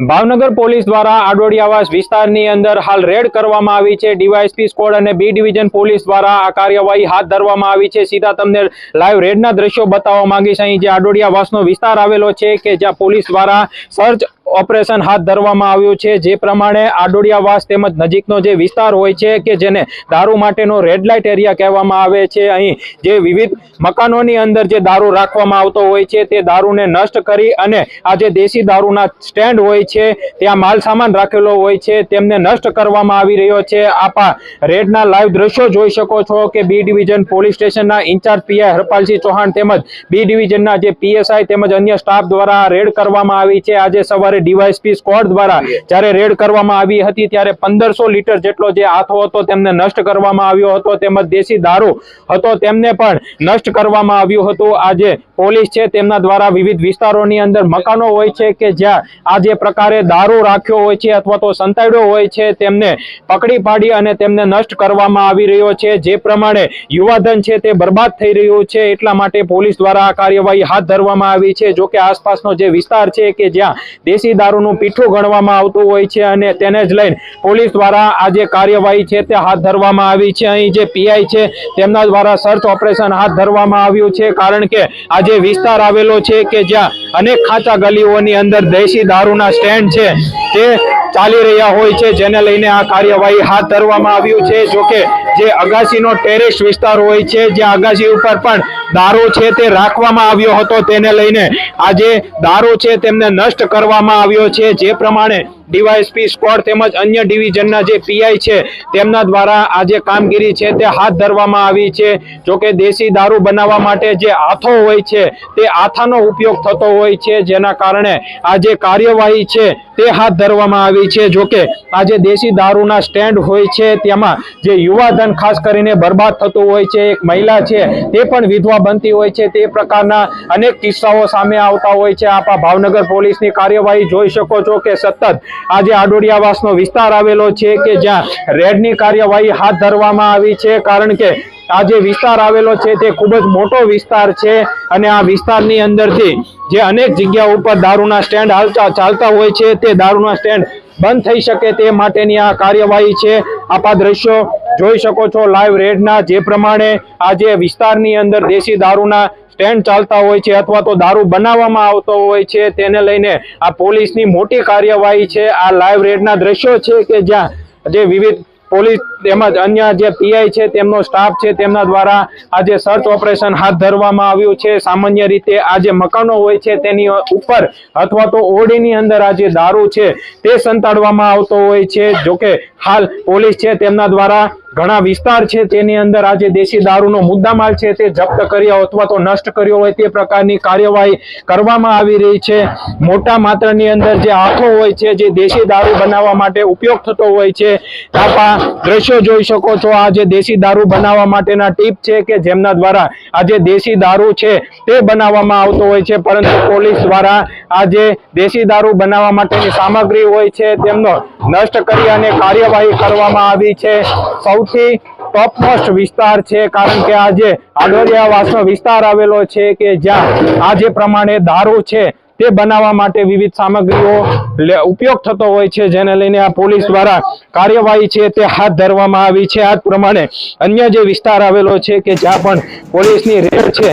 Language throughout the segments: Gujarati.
ભાવનગર પોલીસ દ્વારા આડોડિયાવાસ વિસ્તારની અંદર હાલ રેડ કરવામાં આવી છે। ડીવાયએસપી સ્ક્વોડ અને બી ડિવિઝન પોલીસ દ્વારા આ કાર્યવાહી હાથ ધરવામાં આવી છે। સીધા તમને લાઈવ રેડના દ્રશ્યો બતાવવા માંગીશ। અહીં જે આડોડિયાવાસનો વિસ્તાર આવેલો છે કે જ્યાં પોલીસ દ્વારા સર્ચ ઓપરેશન હાથ ધરવામાં આવ્યું છે। જે પ્રમાણે આડોડિયાવાસ તેમજ નજીકનો જે વિસ્તાર હોય છે કે જેને દારૂ માટેનો રેડ લાઇટ એરિયા કહેવામાં આવે છે, અહીં જે વિવિધ મકાનોની અંદર જે દારૂ રાખવામાં આવતો હોય છે તે દારૂને નષ્ટ કરી અને આ જે દેશી દારૂના સ્ટેન્ડ હોય છે ત્યાં માલ સામાન રાખેલો હોય છે તેમને નષ્ટ કરવામાં આવી રહ્યો છે। આપ રેડના લાઈવ દ્રશ્યો જોઈ શકો છો કે બી ડિવિઝન પોલીસ સ્ટેશનના ઇન્ચાર્જ પીઆઈ હરપાલસિંહ ચૌહાણ તેમજ બી ડિવિઝનના જે પીએસઆઈ તેમજ અન્ય સ્ટાફ દ્વારા રેડ કરવામાં આવી છે। આજે સવારે ડીવાયએસપી સ્ક્વોડ દ્વારા જ્યારે રેડ કરવામાં આવી હતી ત્યારે 1500 લીટર જેટલો જે આથો હતો તેમને નષ્ટ કરવામાં આવ્યો હતો તેમજ દેશી દારૂ હતો તેમને પણ નષ્ટ કરવામાં આવ્યું હતું। આજે પોલીસ છે તેમના દ્વારા વિવિધ વિસ્તારોની અંદર મકાનો હોય છે કે જ્યાં આ જે પ્રકારે દારૂ રાખ્યો હોય છે અથવા તો સંતાડ્યો હોય છે તેમને પકડી પાડી અને તેમને નષ્ટ કરવામાં આવી રહ્યો છે। જે પ્રમાણે યુવાધન છે તે બરબાદ થઈ રહ્યું છે એટલા માટે પોલીસ દ્વારા આ કાર્યવાહી હાથ ધરવામાં આવી છે। જો કે આસપાસનો જે વિસ્તાર છે કે જ્યાં દેશી દારૂનું પીઠું ગણવામાં આવતું હોય છે અને તેને જ લઈને પોલીસ દ્વારા આ જે કાર્યવાહી છે તે હાથ ધરવામાં આવી છે। અહીં જે પીઆઈ છે તેમના દ્વારા સર્ચ ઓપરેશન હાથ ધરવામાં આવ્યું છે કારણ કે આ જે વિસ્તાર આવેલો છે કે જ્યાં અનેક ખાંચા ગલીઓની અંદર દેશી દારૂના સ્ટેન્ડ છે તે ચાલી રહ્યા હોય છે, જેને લઈને આ કાર્યવાહી હાથ ધરવામાં આવ્યું છે। જોકે જે અગાસીનો ટેરેસ વિસ્તાર હોય છે જ્યાં અગાસી ઉપર પણ દારૂ છે તે રાખવામાં આવ્યો હતો તેને લઈને આ જે દારૂ છે તેમને નષ્ટ કરવામાં આવ્યો છે। જે પ્રમાણે ડીવાયએસપી સ્ક્વોડ તેમજ અન્ય ડિવિઝનના જે પીઆઈ છે તેમના દ્વારા આ જે કામગીરી છે તે હાથ ધરવામાં આવી છે। જોકે દેશી દારૂ બનાવવા માટે જે આથો હોય છે તે આથાનો ઉપયોગ થતો હોય છે, જેના કારણે આ જે કાર્યવાહી છે તે હાથ ધરવામાં આવી છે। જોકે આ જે દેશી દારૂના સ્ટેન્ડ હોય છે તેમાં જે યુવાધન ખાસ કરીને બરબાદ થતું હોય છે, એક મહિલા છે તે પણ વિધવા બનતી હોય છે, તે પ્રકારના અનેક કિસ્સાઓ સામે આવતા હોય છે। આપ ભાવનગર પોલીસની કાર્યવાહી જોઈ શકો છો કે સતત આજે આડોડિયાવાસનો વિસ્તાર આવેલો છે કે જ્યાં રેડની કાર્યવાહી હાથ ધરવામાં આવી છે કારણ કે આ જે વિસ્તાર આવેલો છે તે ખૂબ જ મોટો વિસ્તાર છે અને આ વિસ્તારની અંદરથી જે અનેક જગ્યાઓ ઉપર દારૂના સ્ટેન્ડ ચાલતા હોય છે તે દારૂના સ્ટેન્ડ બંધ થઈ શકે તે માટેની આ કાર્યવાહી છે। આપ આ દ્રશ્યો જોઈ શકો છો લાઈવ રેડના। જે પ્રમાણે આ જે વિસ્તારની અંદર દેશી દારૂના સ્ટેન્ડ ચાલતા હોય છે અથવા તો દારૂ બનાવવામાં આવતો હોય છે તેને લઈને આ પોલીસની મોટી કાર્યવાહી છે। આ લાઈવ રેડના દ્રશ્યો છે કે જ્યાં જે વિવિધ પોલીસ તેમજ અન્ય જે પીઆઈ છે તેમનો સ્ટાફ છે તેમના દ્વારા આજે સર્ચ ઓપરેશન હાથ ધરવામાં આવ્યું છે। સામાન્ય રીતે આ જે મકાનો હોય છે તેની ઉપર અથવા તો ઓરડીની અંદર આ જે દારૂ છે તે સંતાડવામાં આવતો હોય છે। જોકે હાલ પોલીસ છે તેમના દ્વારા ઘણા વિસ્તાર છે તેની અંદર આ જે દેશી દારૂનો મુદ્દામાલ છે તે જપ્ત કર્યો અથવા તો નષ્ટ કર્યો હોય તે પ્રકારની કાર્યવાહી કરવામાં આવી રહી છે। મોટા માત્રાની અંદર જે આથો હોય છે જે દેશી દારૂ બનાવવા માટે ઉપયોગ થતો હોય છે, આપ દ્રશ્યો જોઈ શકો છો। આ જે દેશી દારૂ બનાવવા માટેના ટીપ છે કે જેમના દ્વારા આ જે દેશી દારૂ છે તે બનાવવામાં આવતો હોય છે, પરંતુ પોલીસ દ્વારા આ જે દેશી દારૂ બનાવવા માટેની સામગ્રી હોય છે તેમનો નષ્ટ કરી અને કાર્યવાહી કરવામાં આવી છે। સૌથી ટોપમોસ્ટ વિસ્તાર છે કારણ કે આ જે આડોડિયાવાસનો વિસ્તાર આવેલો છે કે જ્યાં આ જે પ્રમાણે દારૂ છે તે બનાવવા માટે વિવિધ સામગ્રીઓ ઉપયોગ થતો હોય છે, જેને લઈને આ પોલીસ દ્વારા કાર્યવાહી છે તે હાથ ધરવામાં આવી છે। આ પ્રમાણે અન્ય જે વિસ્તાર આવેલો છે કે જ્યાં પણ પોલીસની રેડ છે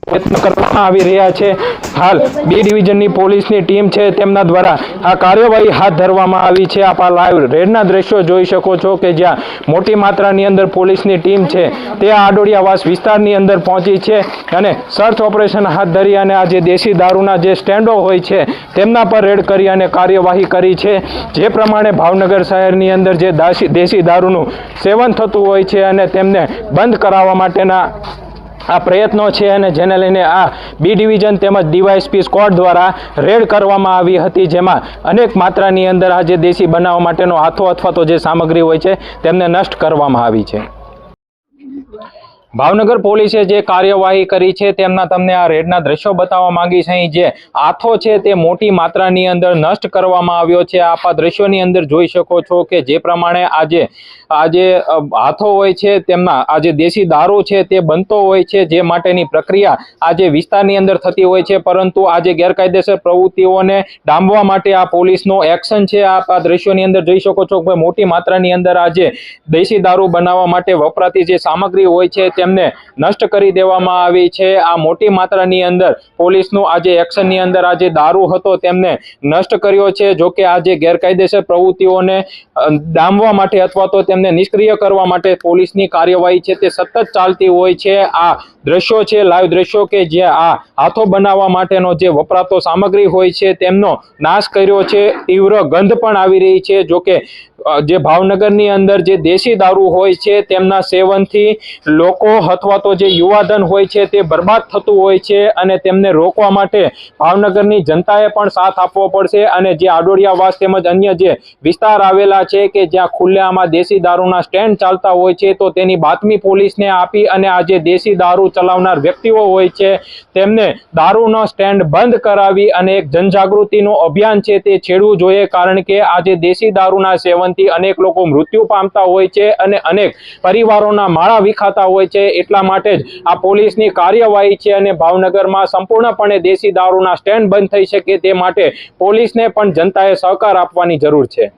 પ્રયત્ન કરવામાં આવી રહ્યા છે। હાલ બી ડિવિઝનની પોલીસની ટીમ છે તેમના દ્વારા આ કાર્યવાહી હાથ ધરવામાં આવી છે। આપ આ લાઈવ રેડના દ્રશ્યો જોઈ શકો છો કે જ્યાં મોટી માત્રાની અંદર પોલીસની ટીમ છે તે આડોડિયાવાસ વિસ્તારની અંદર પહોંચી છે અને સર્ચ ઓપરેશન હાથ ધરી અને આ જે દેશી દારૂના જે સ્ટેન્ડો હોય છે તેમના પર રેડ કરી અને કાર્યવાહી કરી છે। જે પ્રમાણે ભાવનગર શહેરની અંદર જે દેશી દારૂનું સેવન થતું હોય છે અને તેમને બંધ કરાવવા માટેના આ પ્રયત્નો છે અને જેને લઈને આ બી ડિવિઝન તેમજ ડીવાયએસપી સ્ક્વોડ દ્વારા રેડ કરવામાં આવી હતી, જેમાં અનેક માત્રાની અંદર આ જે દેશી બનાવવા માટેનો હાથો અથવા તો જે સામગ્રી હોય છે તેમને નષ્ટ કરવામાં આવી છે। ભાવનગર પોલીસે જે કાર્યવાહી કરી છે તેમના તમને આ રેડના દ્રશ્યો બતાવવા માંગીશ. અહીં જે આથો છે તે મોટી માત્રાની અંદર નષ્ટ કરવામાં આવ્યો છે. આપ આ દ્રશ્યોની અંદર જોઈ શકો છો કે જે પ્રમાણે આજે હાથો હોય છે તેમના આ જે દેશી દારૂ છે તે બનતો હોય છે, જે માટેની પ્રક્રિયા આજે વિસ્તારની અંદર થતી હોય છે, પરંતુ આજે ગેરકાયદેસર પ્રવૃત્તિઓને ડામવા માટે આ પોલીસનો એક્શન છે. આપ આ દ્રશ્યોની અંદર જોઈ શકો છો કે મોટી માત્રાની અંદર આજે દેશી દારૂ બનાવવા માટે વપરાતી જે સામગ્રી હોય છે તેમને નષ્ટ કરી દેવામાં આવી છે. આ મોટી માત્રાની અંદર પોલીસનું આજે એક્શનની અંદર આજે દારૂ હતો તેમને નષ્ટ કર્યો છે. જો કે આજે ગેરકાયદેસર પ્રવૃત્તિઓને ડામવા માટે અથવા તો તેમને નિષ્ક્રિય કરવા માટે પોલીસની કાર્યવાહી છે તે સતત ચાલતી હોય છે. આ દ્રશ્યો છે, લાઈવ દ્રશ્યો કે જે આ હાથો બનાવવા માટેનો જે વપરાતો સામગ્રી હોય છે તેમનો નાશ કર્યો છે. તીવ્ર ગંધ પણ આવી રહી છે. જો કે જે ભાવનગરની અંદર જે દેશી દારૂ હોય છે તેમના સેવનથી લોકો અથવા તો જે યુવાધન હોય છે તે બરબાદ થતું હોય છે, અને તેમને રોકવા માટે ભાવનગરની જનતાએ પણ સાથ આપવો પડશે. અને જે આડોડિયાવાસ તેમજ અન્ય જે વિસ્તાર આવેલા છે કે જ્યાં ખુલ્લેઆમાં દેશી દારૂના સ્ટેન્ડ ચાલતા હોય છે, તો તેની બાતમી પોલીસને આપી અને આ જે દેશી દારૂ ચલાવનાર વ્યક્તિઓ હોય છે તેમને દારૂનો સ્ટેન્ડ બંધ કરાવી અને એક જનજાગૃતિનું અભિયાન છે તે છેડવું જોઈએ. કારણ કે આજે દેશી દારૂના સેવનથી અનેક લોકો મૃત્યુ પામતા હોય છે અને અનેક પરિવારોના માળા વિખાતા હોય છે. એટલા માટે જ આ પોલીસની કાર્યવાહી છે અને ભાવનગરમાં સંપૂર્ણપણે દેશી દારૂના સ્ટેન્ડ બંધ થઈ શકે તે માટે પોલીસને પણ જનતાએ સહકાર આપવાની જરૂર છે.